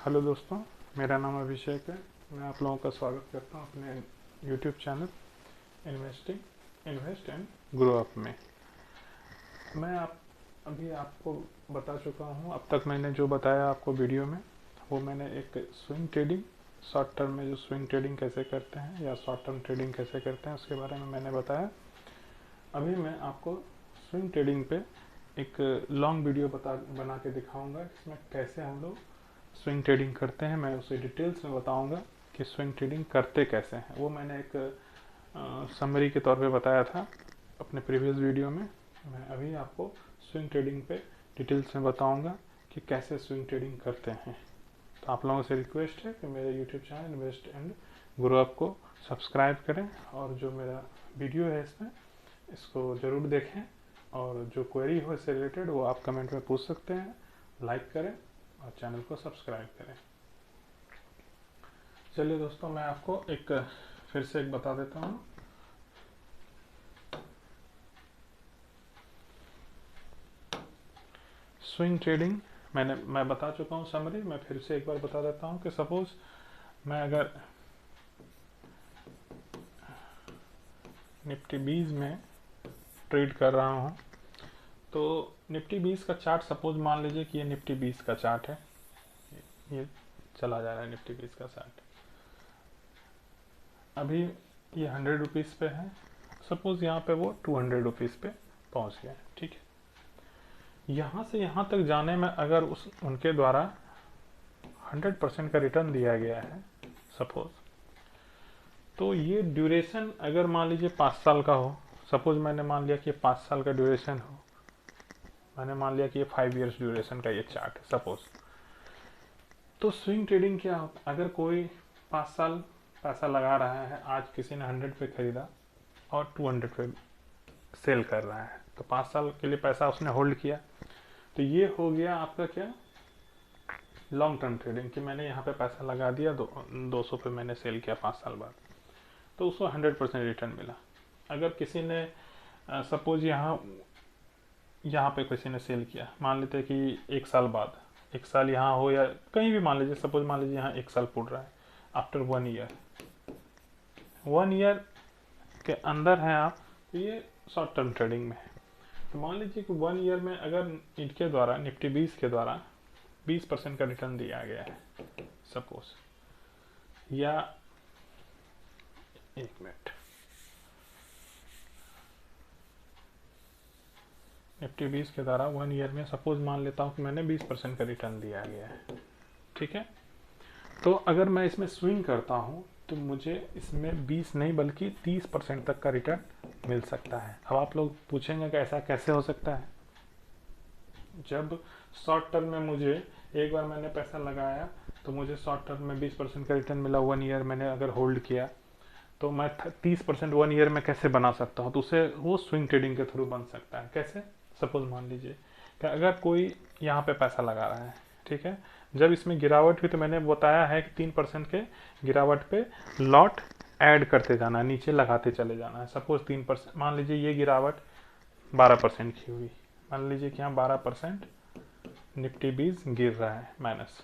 Hello दोस्तों, मेरा नाम अभिषेक है। मैं आप लोगों का स्वागत करता हूं अपने YouTube channel invest and grow up में। मैं अभी आपको बता चुका हूं। अब तक मैंने जो बताया आपको वीडियो में, वो मैंने एक स्विंग ट्रेडिंग, शॉर्ट टर्म में जो स्विंग ट्रेडिंग कैसे करते हैं या शॉर्ट टर्म ट्रेडिंग कैसे करते हैं उसके बारे में मैंने बताया। अभी मैं आपको स्विंग ट्रेडिंग पे एक लॉन्ग वीडियो बना के दिखाऊंगा, इसमें कैसे हम लोग स्विंग ट्रेडिंग करते हैं। मैं उसे डिटेल्स में बताऊंगा कि स्विंग ट्रेडिंग करते कैसे हैं। वो मैंने एक समरी के तौर पे बताया था अपने प्रीवियस वीडियो में। मैं अभी आपको स्विंग ट्रेडिंग पे डिटेल्स में बताऊंगा कि कैसे स्विंग ट्रेडिंग करते हैं। तो आप लोगों से रिक्वेस्ट है कि मेरे YouTube channel invest and grow up को सब्सक्राइब करें, और जो मेरा वीडियो है इसमें इसको ज़रूर देखें, और जो क्वेरी हो इससे रिलेटेड वो आप कमेंट में पूछ सकते हैं। लाइक करें और चैनल को सब्सक्राइब करें। चलिए दोस्तों, मैं आपको फिर से एक बता देता हूँ। स्विंग ट्रेडिंग मैं बता चुका हूँ समरी। मैं फिर से एक बार बता देता हूँ कि सपोज मैं अगर निफ्टी 20 में ट्रेड कर रहा हूँ, तो निफ्टी 20 का चार्ट सपोज मान लीजिए कि ये निफ्टी 20 का चार्ट है। ये चला जा रहा है निफ्टी 20 का चार्ट। अभी ये 100 रुपीज़ पे है। सपोज यहाँ पे वो 200 रुपीज़ पे पहुँच गया। ठीक है, यहाँ से यहाँ तक जाने में अगर उनके द्वारा 100% का रिटर्न दिया गया है सपोज, तो ये ड्यूरेशन अगर मान लीजिए 5 साल का हो। सपोज मैंने मान लिया कि 5 साल का ड्यूरेशन हो। मैंने मान लिया कि ये 5 इयर्स ड्यूरेशन का ये चार्ट है सपोज। तो स्विंग ट्रेडिंग क्या होता है? अगर कोई 5 साल पैसा लगा रहा है, आज किसी ने 100 पे खरीदा और 200 पे सेल कर रहा है, तो 5 साल के लिए पैसा उसने होल्ड किया। तो ये हो गया आपका क्या, लॉन्ग टर्म ट्रेडिंग, कि मैंने यहाँ पे पैसा लगा दिया, 200 पे मैंने सेल किया 5 साल बाद, तो उसको 100% रिटर्न मिला। अगर किसी ने सपोज यहाँ पे किसी ने सेल किया, मान लेते हैं कि 1 साल बाद, 1 साल यहाँ हो या कहीं भी मान लीजिए, सपोज मान लीजिए यहाँ 1 साल पूरा रहा है, आफ्टर 1 ईयर, 1 ईयर के अंदर हैं आप, तो ये शॉर्ट टर्म ट्रेडिंग में है। तो मान लीजिए कि 1 ईयर में अगर इनके द्वारा निफ्टी 20 के द्वारा 20% का रिटर्न दिया गया है सपोज, या 1 मिनट, निफ्टी 20 के द्वारा 1 ईयर में सपोज मान लेता हूँ कि मैंने 20% का रिटर्न दिया गया है। ठीक है, तो अगर मैं इसमें स्विंग करता हूँ तो मुझे इसमें 20 नहीं बल्कि 30% तक का रिटर्न मिल सकता है। अब आप लोग पूछेंगे कि ऐसा कैसे हो सकता है? जब शॉर्ट टर्म में मुझे एक बार मैंने पैसा लगाया तो मुझे शॉर्ट टर्म में 20% का रिटर्न मिला, 1 ईयर मैंने अगर होल्ड किया, तो मैं 30% 1 ईयर में कैसे बना सकता हूँ? तो उसे वो स्विंग ट्रेडिंग के थ्रू बन सकता है। कैसे? सपोज मान लीजिए कि अगर कोई यहाँ पे पैसा लगा रहा है, ठीक है, जब इसमें गिरावट हुई तो मैंने बताया है कि 3% के गिरावट पे लॉट ऐड करते जाना है, नीचे लगाते चले जाना है। सपोज 3%, मान लीजिए ये गिरावट 12% की हुई, मान लीजिए कि यहाँ 12% निफ्टी 20 गिर रहा है, माइनस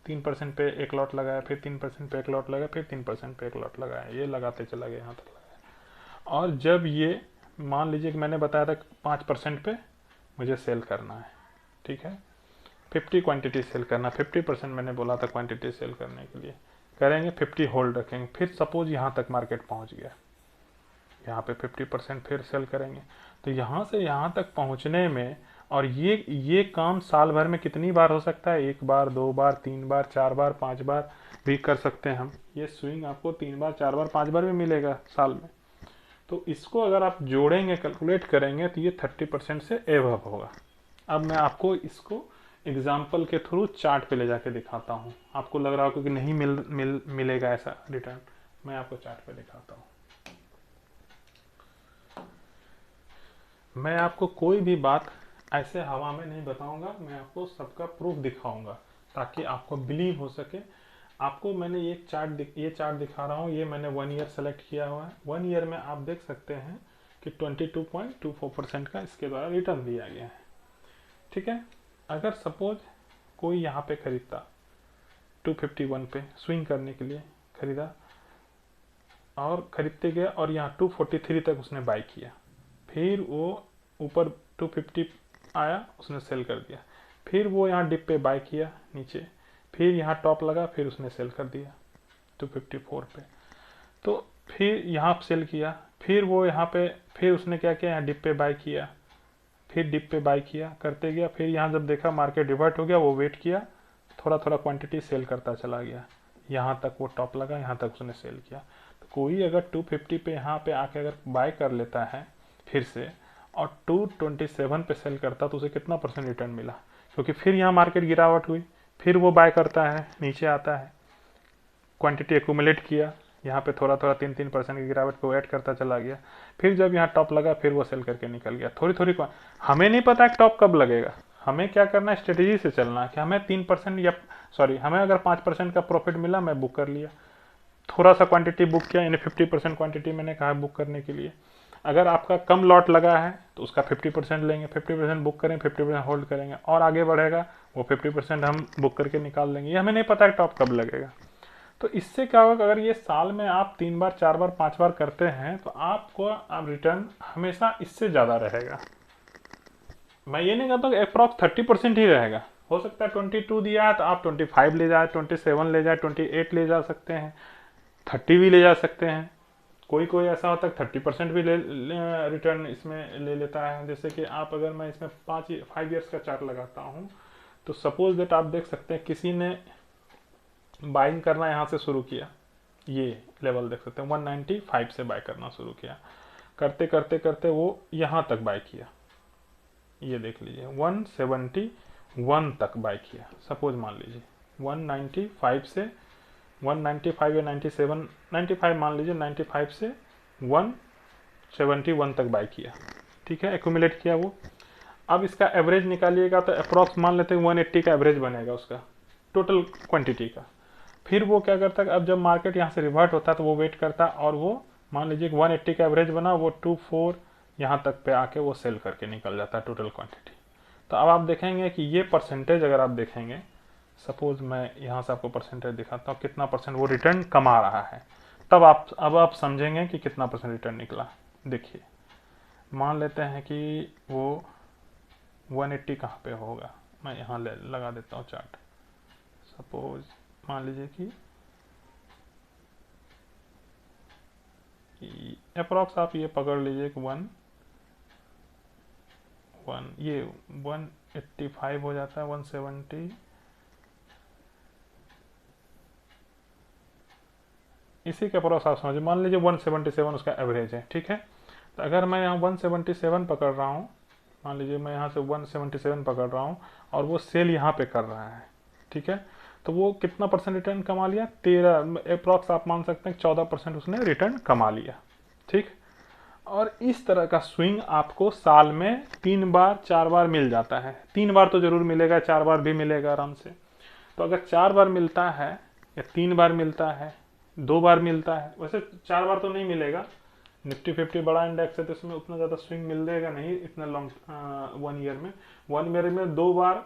3% पे एक लॉट लगाया, फिर 3% पे एक लॉट लगाया, फिर 3% पे एक लॉट लगाया, ये लगाते चला गया, यहाँ तक लगाया। और जब ये मान लीजिए कि मैंने बताया था 5% पे मुझे सेल करना है, ठीक है, 50 क्वांटिटी सेल करना, 50% मैंने बोला था क्वांटिटी सेल करने के लिए, करेंगे 50 होल्ड रखेंगे। फिर सपोज यहाँ तक मार्केट पहुँच गया, यहाँ पे 50% फिर सेल करेंगे। तो यहाँ से यहाँ तक पहुँचने में, और ये काम साल भर में कितनी बार हो सकता है? 1 बार, 2 बार, 3 बार, 4 बार, 5 बार भी कर सकते हैं हम। ये स्विंग आपको 3 बार, 4 बार, 5 बार भी मिलेगा साल में। तो इसको अगर आप जोड़ेंगे, कैलकुलेट करेंगे, तो ये 30% से एबव होगा। अब मैं आपको इसको एग्जाम्पल के थ्रू चार्ट पे ले जाके दिखाता हूँ। आपको लग रहा होगा कि नहीं मिलेगा ऐसा रिटर्न, मैं आपको चार्ट पे दिखाता हूँ। मैं आपको कोई भी बात ऐसे हवा में नहीं बताऊंगा, मैं आपको सबका प्रूफ दिखाऊंगा ताकि आपको बिलीव हो सके। आपको मैंने ये चार्ट दिखा रहा हूँ, ये मैंने 1 ईयर सेलेक्ट किया हुआ है। 1 ईयर में आप देख सकते हैं कि 22.24% का इसके द्वारा रिटर्न दिया गया है। ठीक है, अगर सपोज कोई यहाँ पे खरीदता, 251 पे स्विंग करने के लिए खरीदा और खरीदते गया और यहाँ 243 तक उसने बाई किया, फिर वो ऊपर 250 आया उसने सेल कर दिया, फिर वो यहाँ डिप पे बाई किया नीचे, फिर यहाँ टॉप लगा फिर उसने सेल कर दिया 254 पे, तो फिर यहाँ सेल किया, फिर वो यहाँ पे फिर उसने क्या किया, यहाँ डिप पे बाई किया, फिर डिप पे बाई किया करते गया, फिर यहाँ जब देखा मार्केट रिवर्ट हो गया वो वेट किया, थोड़ा थोड़ा क्वांटिटी सेल करता चला गया, यहाँ तक वो टॉप लगा, यहाँ तक उसने सेल किया। तो कोई अगर 250 पे यहाँ पे आके अगर बाय कर लेता है फिर से और 227 पे सेल करता तो उसे कितना परसेंट रिटर्न मिला, क्योंकि फिर यहाँ मार्केट गिरावट हुई, फिर वो बाय करता है नीचे आता है, क्वांटिटी एक्यूमुलेट किया, यहाँ पे थोड़ा थोड़ा 3-3% की गिरावट को ऐड करता चला गया, फिर जब यहाँ टॉप लगा फिर वो सेल करके निकल गया थोड़ी थोड़ी। हमें नहीं पता है टॉप कब लगेगा, हमें क्या करना है स्ट्रेटेजी से चलना है कि हमें 3% या सॉरी हमें अगर 5% का प्रॉफिट मिला मैं बुक कर लिया, थोड़ा सा क्वांटिटी बुक किया, यानी 50% क्वांटिटी मैंने कहा बुक करने के लिए। अगर आपका कम लॉट लगा है तो उसका 50% लेंगे, 50% बुक करें, 50% होल्ड करेंगे और आगे बढ़ेगा वो 50% हम बुक करके निकाल देंगे। ये हमें नहीं पता है टॉप कब लगेगा। तो इससे क्या होगा, अगर ये साल में आप 3 बार 4 बार 5 बार करते हैं तो आपको आप रिटर्न हमेशा इससे ज़्यादा रहेगा। मैं ये नहीं कहता अप्रॉक्स 30% ही रहेगा, हो सकता है 22 दिया है तो आप 25 ले जाए, 27 ले जाए, 28 ले जा सकते हैं, 30 भी ले जा सकते हैं। कोई कोई ऐसा होता है 30% भी रिटर्न इसमें ले लेता है। जैसे कि आप अगर मैं इसमें 5 ईयर्स का चार्ट लगाता हूँ तो सपोज दैट आप देख सकते हैं किसी ने बाइंग करना यहाँ से शुरू किया, ये लेवल देख सकते हैं 195 से बाय करना शुरू किया, करते करते करते वो यहाँ तक बाय किया, ये देख लीजिए 171 तक बाय किया। सपोज मान लीजिए 195 से 195 या 97 95 मान लीजिए, 95 से 171 तक बाय किया, ठीक है, एक्यूमुलेट किया वो। अब इसका एवरेज निकालिएगा तो अप्रॉक्स मान लेते हैं 180 का एवरेज बनेगा उसका टोटल क्वांटिटी का। फिर वो क्या करता है, अब जब मार्केट यहाँ से रिवर्ट होता है तो वो वेट करता है और वो मान लीजिए 180 का एवरेज बना, वो 24 यहाँ तक पे आके वो सेल करके निकल जाता है टोटल क्वांटिटी। तो अब आप देखेंगे कि ये परसेंटेज अगर आप देखेंगे, सपोज मैं यहाँ से आपको परसेंटेज दिखाता हूँ कितना परसेंट वो रिटर्न कमा रहा है, तब आप समझेंगे कि कितना परसेंट रिटर्न निकला। देखिए मान लेते हैं कि वो 180 कहाँ पे होगा, मैं यहाँ लगा देता हूँ चार्ट। सपोज मान लीजिए कि अप्रॉक्स आप ये पकड़ लीजिए कि 1 ये 185 हो जाता है, 170 इसी के अप्रॉक्स आप समझिए, मान लीजिए 177 उसका एवरेज है, ठीक है। तो अगर मैं यहाँ 177 पकड़ रहा हूँ, मान लीजिए मैं यहाँ से 177 पकड़ रहा हूँ और वो सेल यहाँ पे कर रहा है, ठीक है, तो वो कितना परसेंट रिटर्न कमा लिया, 13 अप्रॉक्स आप मान सकते हैं 14% उसने रिटर्न कमा लिया, ठीक। और इस तरह का स्विंग आपको साल में 3 बार 4 बार मिल जाता है, 3 बार तो जरूर मिलेगा, 4 बार भी मिलेगा आराम से। तो अगर 4 बार मिलता है या 3 बार मिलता है, 2 बार मिलता है, वैसे 4 बार तो नहीं मिलेगा, निफ्टी 50 बड़ा इंडेक्स है तो इसमें उतना ज़्यादा स्विंग मिलेगा नहीं इतना लॉन्ग 1 ईयर में। 1 ईयर में 2 बार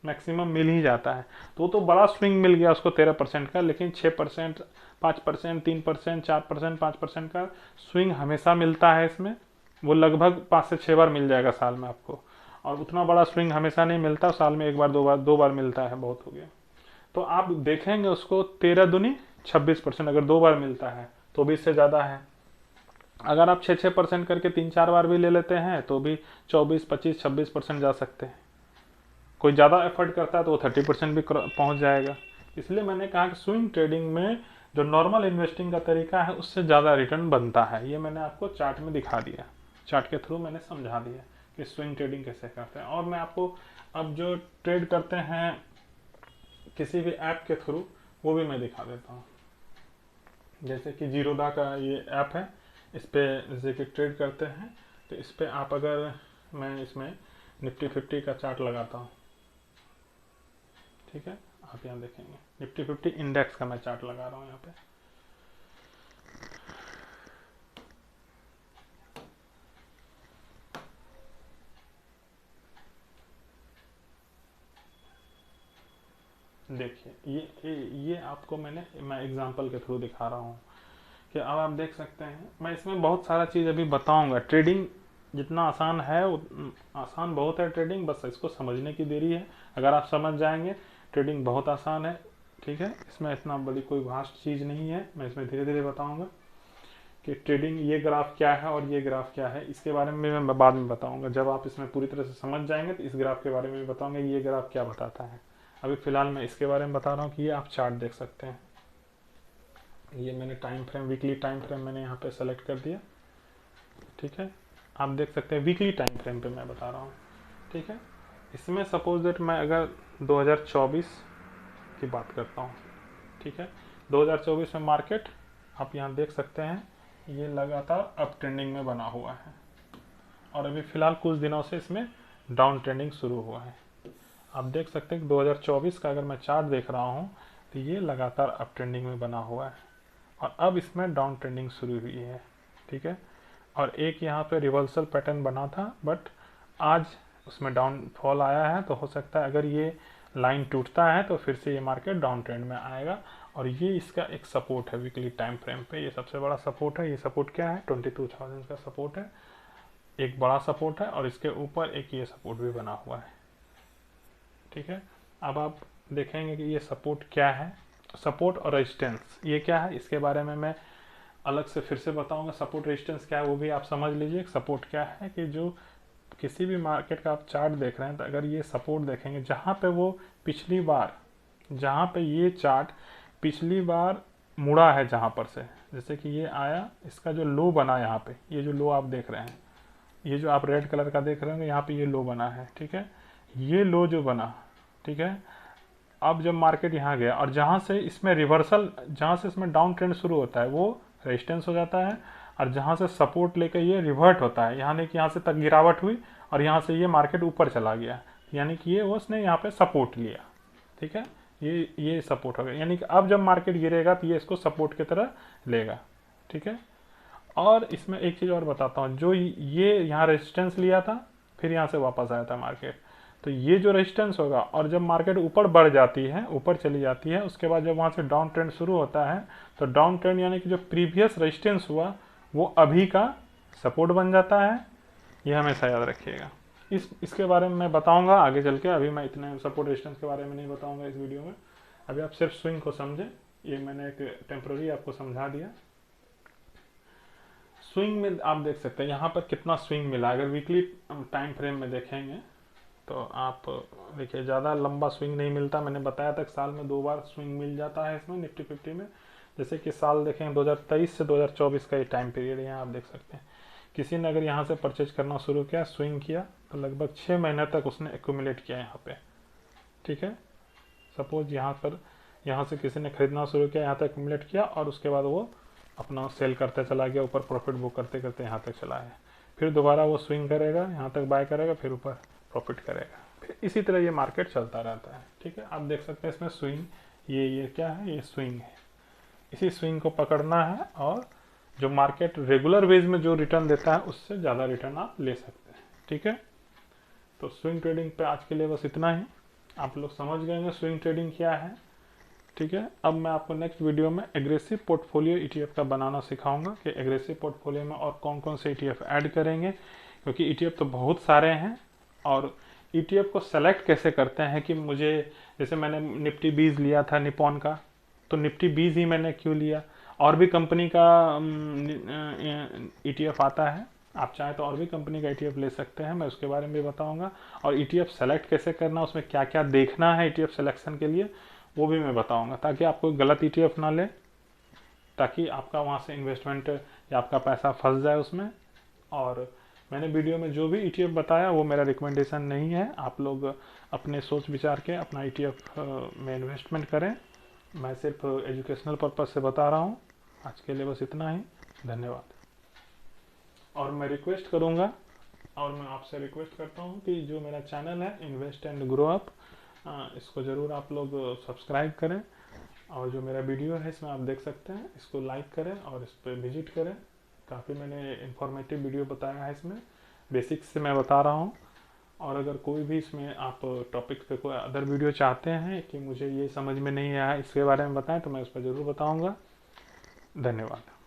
मैक्सिमम मिल ही जाता है, तो बड़ा स्विंग मिल गया उसको 13% का, लेकिन 6%, 5%, 3%, 4%, 5% का स्विंग हमेशा मिलता है इसमें। वो लगभग 5 से 6 बार मिल जाएगा साल में आपको, और उतना बड़ा स्विंग हमेशा नहीं मिलता, साल में 1 बार 2 बार मिलता है, बहुत हो गया। तो आप देखेंगे उसको 13 दूनी 26%, अगर 2 बार मिलता है तो भी इससे ज़्यादा है। अगर आप 6% करके 3-4 बार भी ले लेते हैं तो भी 24, 25, 26% जा सकते हैं। कोई ज़्यादा एफर्ट करता है तो वो 30% भी पहुंच जाएगा। इसलिए मैंने कहा कि स्विंग ट्रेडिंग में जो नॉर्मल इन्वेस्टिंग का तरीका है उससे ज़्यादा रिटर्न बनता है। ये मैंने आपको चार्ट में दिखा दिया, चार्ट के थ्रू मैंने समझा दिया कि स्विंग ट्रेडिंग कैसे करते हैं। और मैं आपको अब जो ट्रेड करते हैं किसी भी ऐप के थ्रू वो भी मैं दिखा देता हूँ। जैसे कि जीरोधा का ये ऐप है, इस पर जैसे कि ट्रेड करते हैं तो इस पर आप अगर मैं इसमें निफ्टी 50 का चार्ट लगाता हूँ, ठीक है, आप यहाँ देखेंगे निफ्टी 50 इंडेक्स का मैं चार्ट लगा रहा हूँ यहाँ पे। देखिए ये आपको मैं एग्जांपल के थ्रू दिखा रहा हूँ कि अब आप देख सकते हैं। मैं इसमें बहुत सारा चीज़ अभी बताऊंगा। ट्रेडिंग जितना आसान है आसान बहुत है ट्रेडिंग, बस इसको समझने की देरी है। अगर आप समझ जाएंगे ट्रेडिंग बहुत आसान है, ठीक है। इसमें इतना बड़ी कोई वास्ट चीज़ नहीं है। मैं इसमें धीरे धीरे बताऊंगा कि ट्रेडिंग ये ग्राफ क्या है और ये ग्राफ क्या है, इसके बारे में मैं बाद में बताऊंगा। जब आप इसमें पूरी तरह से समझ जाएंगे तो इस ग्राफ के बारे में भी बताऊंगा ये ग्राफ क्या बताता है। अभी फिलहाल मैं इसके बारे में बता रहा हूँ कि ये आप चार्ट देख सकते हैं। ये मैंने time frame, weekly time frame मैंने यहाँ पे सेलेक्ट कर दिया, ठीक है। आप देख सकते हैं वीकली टाइम फ्रेम पे मैं बता रहा हूँ, ठीक है। इसमें सपोज दैट मैं अगर 2024 की बात करता हूँ, ठीक है। 2024 में मार्केट आप यहाँ देख सकते हैं ये लगातार अप ट्रेंडिंग में बना हुआ है और अभी फिलहाल कुछ दिनों से इसमें डाउन ट्रेंडिंग शुरू हुआ है। आप देख सकते हैं कि 2024 का अगर मैं चार्ट देख रहा हूँ तो ये लगातार अप ट्रेंडिंग में बना हुआ है और अब इसमें डाउन ट्रेंडिंग शुरू हुई है, ठीक है। और एक यहाँ पे रिवर्सल पैटर्न बना था बट आज उसमें डाउनफॉल आया है, तो हो सकता है अगर ये लाइन टूटता है तो फिर से ये मार्केट डाउन ट्रेंड में आएगा। और ये इसका एक सपोर्ट है वीकली टाइम फ्रेम पे, ये सबसे बड़ा सपोर्ट है। ये सपोर्ट क्या है, 22,000 का सपोर्ट है, एक बड़ा सपोर्ट है और इसके ऊपर एक ये सपोर्ट भी बना हुआ है, ठीक है। अब आप देखेंगे कि ये सपोर्ट क्या है, सपोर्ट और रेजिस्टेंस ये क्या है, इसके बारे में मैं अलग से फिर से बताऊंगा। सपोर्ट रेजिस्टेंस क्या है वो भी आप समझ लीजिए। सपोर्ट क्या है कि जो किसी भी मार्केट का आप चार्ट देख रहे हैं तो अगर ये सपोर्ट देखेंगे जहाँ पे वो पिछली बार, जहाँ पे ये चार्ट पिछली बार मुड़ा है, जहाँ पर से जैसे कि ये आया, इसका जो लो बना यहाँ पे, ये जो लो आप देख रहे हैं, ये जो आप रेड कलर का देख रहे होंगे यहाँ पे ये लो बना है, ठीक है। ये लो जो बना, ठीक है। अब जब मार्केट यहाँ गया और जहाँ से इसमें रिवर्सल, जहाँ से इसमें डाउन ट्रेंड शुरू होता है वो रेजिस्टेंस हो जाता है और जहाँ से सपोर्ट लेकर ये रिवर्ट होता है, यानी कि यहाँ से तक गिरावट हुई और यहाँ से ये मार्केट ऊपर चला गया, यानी कि ये उसने यहाँ पे सपोर्ट लिया, ठीक है। ये सपोर्ट हो गया, यानी कि अब जब मार्केट गिरेगा तो ये इसको सपोर्ट की तरह लेगा, ठीक है। और इसमें एक चीज़ और बताता हूँ, जो ये यहाँ रेजिस्टेंस लिया था फिर यहाँ से वापस आया था मार्केट, तो ये जो रेजिस्टेंस होगा और जब मार्केट ऊपर बढ़ जाती है, ऊपर चली जाती है, उसके बाद जब वहाँ से डाउन ट्रेंड शुरू होता है तो डाउन ट्रेंड यानी कि जो प्रीवियस रेजिस्टेंस हुआ वो अभी का सपोर्ट बन जाता है। ये हमेशा याद रखिएगा। इसके बारे में मैं बताऊंगा आगे चल के, अभी मैं इतने सपोर्ट रेजिस्टेंस के बारे में नहीं बताऊंगा इस वीडियो में। अभी आप सिर्फ स्विंग को समझें, ये मैंने एक टेम्पररी आपको समझा दिया। स्विंग में आप देख सकते हैं यहाँ पर कितना स्विंग मिला। अगर वीकली टाइम फ्रेम में देखेंगे तो आप देखिए ज़्यादा लंबा स्विंग नहीं मिलता। मैंने बताया था कि साल में 2 बार स्विंग मिल जाता है इसमें निफ्टी 50 में। जैसे कि साल देखें 2023 से 2024 का ये टाइम पीरियड यहाँ आप देख सकते हैं। किसी ने अगर यहाँ से परचेज करना शुरू किया, स्विंग किया, तो लगभग 6 महीने तक उसने एक्यूमुलेट किया यहाँ पे, ठीक है। सपोज यहाँ से किसी ने खरीदना शुरू किया, यहाँ तक एक्यूमुलेट किया और उसके बाद वो अपना सेल करते चला गया, ऊपर प्रॉफिट बुक करते करते यहाँ तक चला है। फिर दोबारा वो स्विंग करेगा, यहाँ तक बाय करेगा, फिर ऊपर प्रॉफिट करेगा, फिर इसी तरह ये मार्केट चलता रहता है, ठीक है। आप देख सकते हैं इसमें स्विंग, ये क्या है, ये स्विंग है। इसी स्विंग को पकड़ना है और जो मार्केट रेगुलर वेज में जो रिटर्न देता है उससे ज़्यादा रिटर्न आप ले सकते हैं, ठीक है। तो स्विंग ट्रेडिंग पे आज के लिए बस इतना ही। आप लोग समझ गए स्विंग ट्रेडिंग क्या है, ठीक है। अब मैं आपको नेक्स्ट वीडियो में एग्रेसिव पोर्टफोलियो ईटीएफ का बनाना सिखाऊंगा कि एग्रेसिव पोर्टफोलियो में और कौन कौन से ईटीएफ ऐड करेंगे, क्योंकि ईटीएफ तो बहुत सारे हैं। और ईटीएफ को सेलेक्ट कैसे करते हैं कि मुझे, जैसे मैंने निफ्टी 20 लिया था निपॉन का, तो निफ्टी 20 ही मैंने क्यों लिया, और भी कंपनी का ईटीएफ आता है, आप चाहें तो और भी कंपनी का ईटीएफ ले सकते हैं, मैं उसके बारे में भी बताऊंगा। और ईटीएफ सेलेक्ट कैसे करना, उसमें क्या क्या देखना है ईटीएफ सिलेक्शन के लिए, वो भी मैं बताऊंगा, ताकि आप कोई गलत ईटीएफ ना ले, ताकि आपका वहाँ से इन्वेस्टमेंट या आपका पैसा फंस जाए उसमें। और मैंने वीडियो में जो भी ईटीएफ बताया वो मेरा रिकमेंडेशन नहीं है, आप लोग अपने सोच विचार के अपना ईटीएफ में इन्वेस्टमेंट करें। मैं सिर्फ एजुकेशनल पर्पज से बता रहा हूँ। आज के लिए बस इतना ही, धन्यवाद। और मैं रिक्वेस्ट करूँगा, और मैं आपसे रिक्वेस्ट करता हूँ कि जो मेरा चैनल है इन्वेस्ट एंड ग्रो अप, इसको ज़रूर आप लोग सब्सक्राइब करें, और जो मेरा वीडियो है इसमें आप देख सकते हैं, इसको लाइक करें और इस पर विजिट करें। काफ़ी मैंने इंफॉर्मेटिव वीडियो बताया है इसमें, बेसिक्स से मैं बता रहा हूँ। और अगर कोई भी इसमें आप टॉपिक पे कोई अदर वीडियो चाहते हैं कि मुझे ये समझ में नहीं आया इसके बारे में बताएं, तो मैं उस पर ज़रूर बताऊंगा। धन्यवाद।